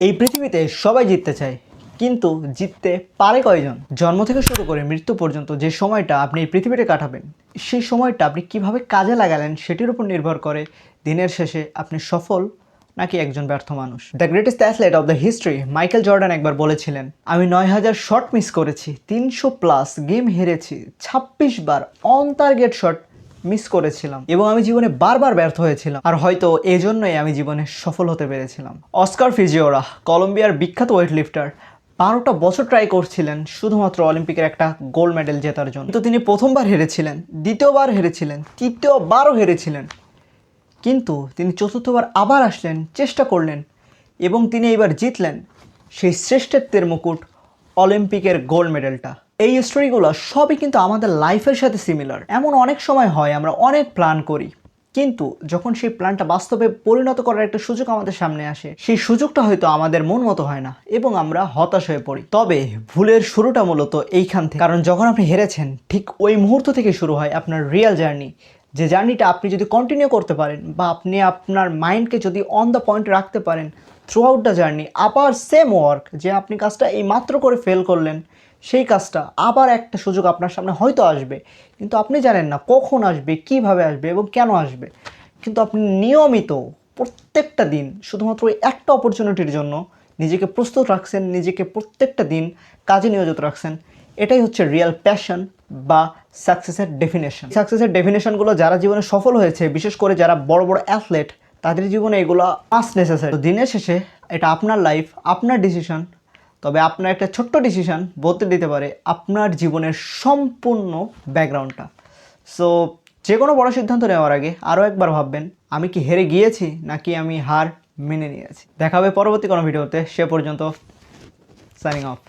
এই পৃথিবীতে সবাই জিততে চায়, কিন্তু জিততে পারে কয়জন? জন্ম থেকে শুরু করে মৃত্যু পর্যন্ত যে সময়টা আপনি এই পৃথিবীতে কাটাবেন, সেই সময়টা আপনি কিভাবে কাজে লাগালেন সেটির উপর নির্ভর করে দিনের শেষে আপনি সফল নাকি একজন ব্যর্থ মানুষ। The greatest athlete of the history Michael Jordan একবার বলেছিলেন, আমি 9000 শট মিস করেছি, 300+ গেম হেরেছি, 26 বার অন টার্গেট শট মিস করেছিলাম এবং আমি জীবনে বারবার ব্যর্থ হয়েছিলাম, আর হয়তো এজন্যই আমি জীবনে সফল হতে পেরেছিলাম। অস্কার ফিজিওরা, কলম্বিয়ার বিখ্যাত ওয়েট লিফটার, 12টা বছর ট্রাই করছিলেন শুধুমাত্র অলিম্পিকের একটা গোল্ড মেডেল জেতার জন্য, কিন্তু তিনি প্রথমবার হেরেছিলেন, দ্বিতীয়বার হেরেছিলেন, তৃতীয়বারও হেরেছিলেন, কিন্তু তিনি চতুর্থবার আবার আসলেন, চেষ্টা করলেন এবং তিনি এইবার জিতলেন সেই শ্রেষ্ঠত্বের মুকুট, অলিম্পিকের গোল্ড মেডেলটা। এই স্টোরিগুলো সবই কিন্তু আমাদের লাইফের সাথে সিমিলার। এমন অনেক সময় হয় আমরা অনেক প্ল্যান করি, কিন্তু যখন সেই প্ল্যানটা বাস্তবে পরিণত করার একটা সুযোগ আমাদের সামনে আসে, সেই সুযোগটা হয়তো আমাদের মন মতো হয় না এবং আমরা হতাশ হয়ে পড়ি। তবে ভুলের শুরুটা মূলত এইখান থেকে, কারণ যখন আপনি হেরেছেন ঠিক ওই মুহূর্ত থেকে শুরু হয় আপনার রিয়েল জার্নি। যে জার্নিটা আপনি যদি কন্টিনিউ করতে পারেন বা আপনি আপনার মাইন্ডকে যদি অন দ্য পয়েন্ট রাখতে পারেন থ্রু আউট দ্য জার্নি, আবার সেম ওয়ার্ক, যে আপনি কাজটা এই মাত্র করে ফেল করলেন, সেই কাজটা আবার একটা সুযোগ আপনার সামনে হয়তো আসবে, কিন্তু আপনি জানেন না কখন আসবে, কিভাবে আসবে এবং কেন আসবে, কিন্তু আপনি নিয়মিত প্রত্যেকটা দিন শুধুমাত্র ওই একটা অপরচুনিটির জন্য নিজেকে প্রস্তুত রাখছেন, নিজেকে প্রত্যেকটা দিন কাজে নিয়োজিত রাখছেন। এটাই হচ্ছে রিয়েল প্যাশন বা সাকসেসের ডেফিনেশন। সাকসেসের ডেফিনেশনগুলো যারা জীবনে সফল হয়েছে, বিশেষ করে যারা বড় বড় অ্যাথলেট, তাদের জীবনে এগুলো মাস্ট নেসেসারি। দিনের শেষে এটা আপনার লাইফ, আপনার ডিসিশন, তবে আপনার একটা ছোট্ট ডিসিশন বলতে দিতে পারে আপনার জীবনের সম্পূর্ণ ব্যাকগ্রাউন্ডটা। সো যে কোনো বড় সিদ্ধান্ত নেওয়ার আগে আরও একবার ভাববেন, আমি কি হেরে গিয়েছি নাকি আমি হার মেনে নিয়েছি। দেখা হবে পরবর্তী কোনো ভিডিওতে, সে পর্যন্ত সাইনিং অফ।